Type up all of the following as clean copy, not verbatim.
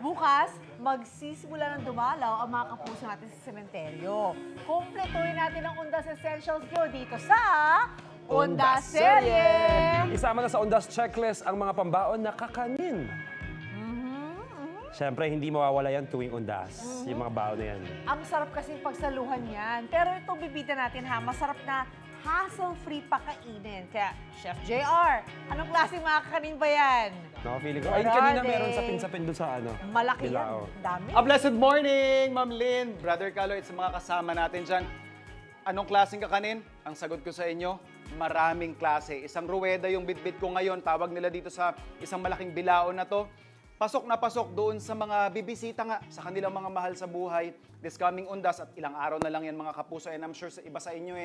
Bukas, magsisimula ng dumalaw ang mga kapuso natin sa sementeryo. Kumpletuhin natin ang Undas Essentials Go dito sa Undas Serye! Isama na sa Undas Checklist ang mga pambaon na kakanin. Siyempre, hindi mawawala yan tuwing Undas, yung mga baon na yan. Ang sarap kasi pagsaluhan yan. Pero ito bibita natin ha, masarap na hassle-free pakainin. Kaya, Chef JR, anong klaseng mga kakanin ba yan? Feeling ko. Ay, kanina meron sapin-sapin doon sa ano. Malaki Bilao. yan. Dami. A blessed morning, Ma'am Lynn, Brother Carlo, at sa mga kasama natin dyan. Anong klaseng kakanin? Ang sagot ko sa inyo, maraming klase. Isang ruweda yung bitbit ko ngayon, tawag nila dito sa isang malaking bilao na to. Pasok na pasok doon sa mga bibisita nga sa kanilang mga mahal sa buhay. This coming Undas at ilang araw na lang yan mga kapuso. And I'm sure sa iba sa inyo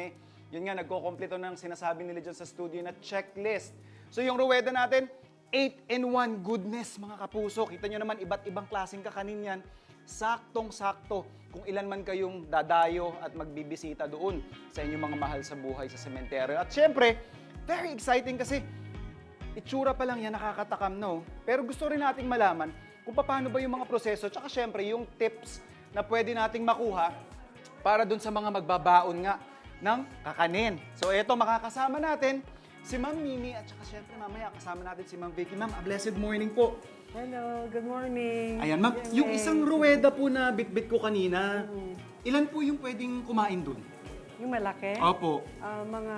yun nga, nagko-kompleto ng sinasabi nila dyan sa studio na checklist. So yung ruweda natin, 8-in-1 goodness mga kapuso. Kita nyo naman, iba't ibang klaseng kakanin yan. Saktong-sakto kung ilan man kayong dadayo at magbibisita doon sa inyong mga mahal sa buhay sa sementeryo. At syempre, very exciting kasi itsura pa lang yan, nakakatakam, no? Pero gusto rin nating malaman kung paano ba yung mga proseso, tsaka syempre yung tips na pwede nating makuha para dun sa mga magbabaon nga ng kakanin. So eto, makakasama natin si Ma'am Mimi at tsaka syempre mamaya kasama natin si Ma'am Vicky. Ma'am, a blessed morning po. Hello, good morning. Ayan, Ma'am, yung isang ruweda po na bitbit ko kanina, ilan po yung pwedeng kumain dun? Yung malaki? Opo. Mga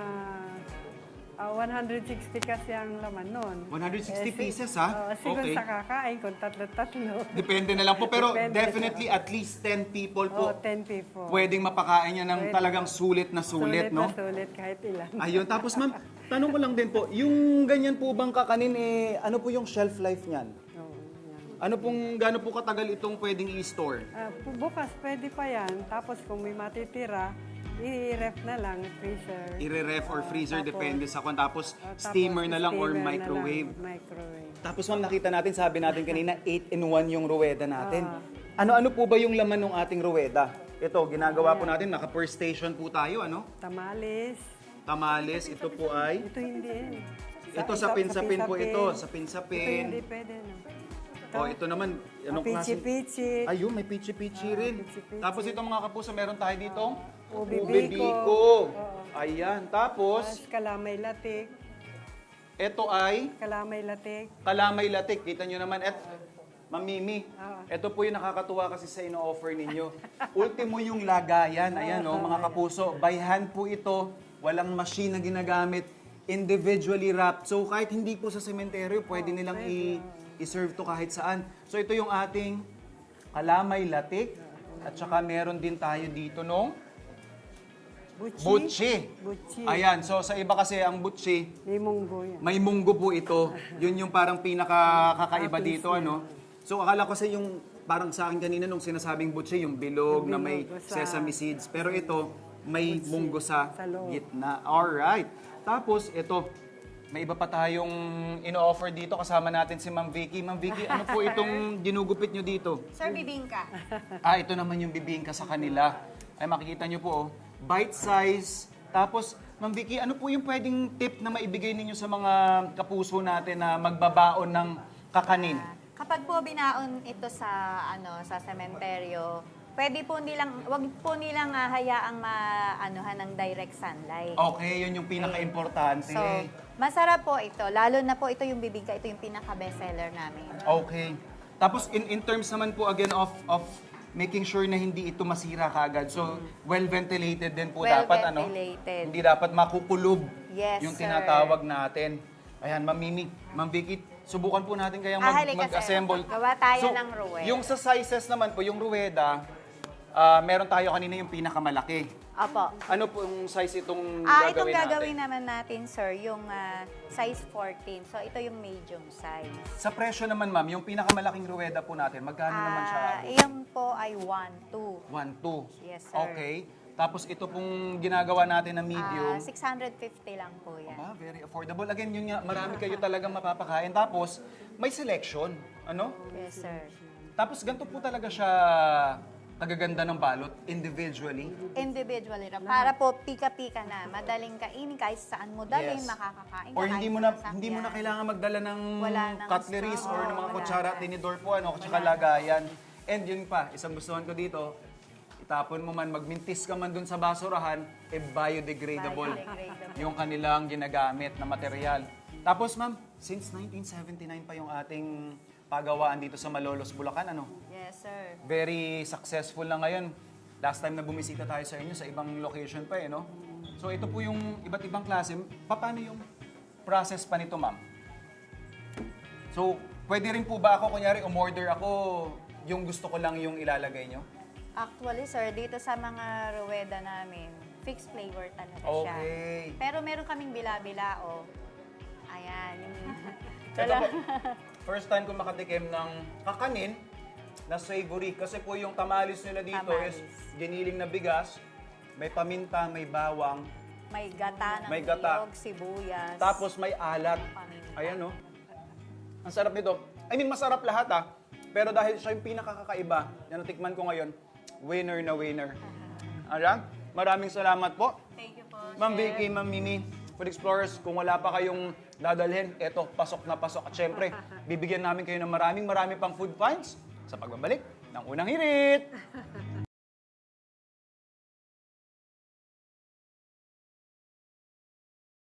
160 kasi ang laman nun. 160 pieces, ha? Siguro Okay. sa kakain kung tatlo-tatlo. Depende na lang po, pero Depende definitely at least 10 people po 10 people. pwedeng mapakain niya ng talagang sulit na sulit, no? Na sulit kahit ilan. Ayun, tapos ma'am, tanong ko lang din po, yung ganyan po bang kakanin, ano po yung shelf life niyan? Oo, yan. Ano pong, gaano po katagal itong pwedeng i-store? Bukas pwede pa yan. Tapos kung may matitira, i-ref na lang, freezer. I-ref or freezer, Tapos- depende sa kung. Tapos Tapos steamer na lang or steamer na lang, microwave. Microwave. Tapos ma'am, nakita natin, sabi natin kanina, 8-in-1 yung ruweda natin. Ano-ano po ba yung laman ng ating ruweda? Ito, ginagawa po natin, naka-per station po tayo, ano? Tamales. Tamales, ito po ay... Ito hindi. Ito sa pin-sapin po ito, sa Ito pin-sapin. hindi pwede, no? O, ito naman, anong klase? Pichi-pichi. Ayun, may pichi-pichi rin. pichi-pichi. Tapos ito mga kapuso, meron tayo dito. Ube Biko. biko. Ayan, tapos, Tapos kalamay latik. ito ay Kalamay latik. kalamay latik. Kita nyo naman, Mamimi, Ah. ito po yung nakakatuwa kasi sa ino-offer ninyo. Ultimo yung lagayan. Ayan, mga kapuso, by hand po ito. Walang machine na ginagamit. Individually wrapped. So kahit hindi po sa sementeryo, pwede nilang i-serve to kahit saan. So ito yung ating kalamay latik. At saka meron din tayo dito nung butchi. Butchi. Ayan, so sa iba kasi ang butchi, May munggo yan. may munggo po ito. Yun yung parang pinakakakaiba dito, ano? So akala ko kasi yung parang sa akin kanina nung sinasabing butchi, yung bilog na may bilog sa- sesame seeds. Pero ito, may munggo sa sa loob. gitna. Alright. Tapos ito, may iba pa tayong ino-offer dito. Kasama natin si Ma'am Vicky. Ma'am Vicky, ano po itong ginugupit nyo dito? Sir, bibingka. Ito naman yung bibingka sa kanila. Ay makikita nyo po, bite size. Tapos, Ma'am Vicky, ano po yung pwedeng tip na maibigay ninyo sa mga kapuso natin na magbabaon ng kakanin? Kapag po binaon ito sa sa sementeryo, pwede po nilang wag po nilang hayaang maanuhan ng direct sunlight. Okay, yun yung pinaka-importante. So, masarap po ito. Lalo na po ito yung bibingka, ito yung pinaka-bestseller namin. Okay. Tapos in terms naman po again of making sure na hindi ito masira kaagad. So, well-ventilated din po dapat, ano? Well-ventilated. Hindi dapat makukulob Yes, yung sir. tinatawag natin. Ayan, Ma'am Mimi, Ma'am Vicky, subukan po natin kayang halika, sir. mag-assemble. Gawa tayo ng ruweda. Yung sa sizes naman po, yung ruweda, meron tayo kanina yung pinakamalaki. Opo. Ano po yung size itong Itong gagawin gagawin natin? naman natin, sir, yung size 14. So, ito yung medium size. Sa presyo naman, ma'am, yung pinakamalaking ruweda po natin, magkano naman siya? Iyon po ay 1-2. 1-2. Yes, sir. Okay. Tapos ito pong ginagawa natin na medium. 650 lang po yan. Aba, very affordable. Again, yun nga, marami kayo talagang mapapakain. Tapos, may selection. Ano? Yes, sir. Tapos, ganito po talaga siya kagaganda ng balot individually. Individually ra. Para po pika-pika na, madaling kainin kahit saan mo dalhin, Yes. makakakain ka. Or kahit hindi mo sa na sasakyan. hindi mo na kailangan magdala ng Wala nang cutleries straw. or ng mga Wala kutsara at na. tinidor po ano, at saka lagayan. And yun pa, isang gustuhan ko dito, itapon mo man, magmintis ka man dun sa basurahan, biodegradable. Biodegradable. Yung kanilang ginagamit na material. Tapos ma'am, since 1979 pa yung ating pagawaan dito sa Malolos, Bulacan, ano? Yes, sir. Very successful na ngayon. Last time na bumisita tayo sa inyo, sa ibang location pa no? So ito po yung iba't ibang klase. Paano yung process pa nito, ma'am? So, pwede rin po ba ako, kunyari, umorder ako, yung gusto ko lang yung ilalagay nyo? Actually, sir, dito sa mga ruweda namin, fixed flavor talaga siya. Okay. Pero meron kaming bila-bilao. Ayan. Ito po, first time ko makatikim ng kakanin na savory. Kasi po yung tamalis nila dito is Tamalis. giniling na bigas, may paminta, may bawang, May gata ng May gata. niyog, sibuyas. tapos may alat. Paminta. Ayan, no? Ang sarap nito. I mean, masarap lahat, Pero dahil siya yung pinakakakaiba na natikman ko ngayon, winner na winner. Ayan, maraming salamat po. Thank you po, Ma'am Chef. Vicky, Ma'am Mimi, Food Explorers, kung wala pa kayong dadalhin, eto, pasok na pasok. At syempre, bibigyan namin kayo ng marami pang food finds sa pagbabalik ng Unang Hirit.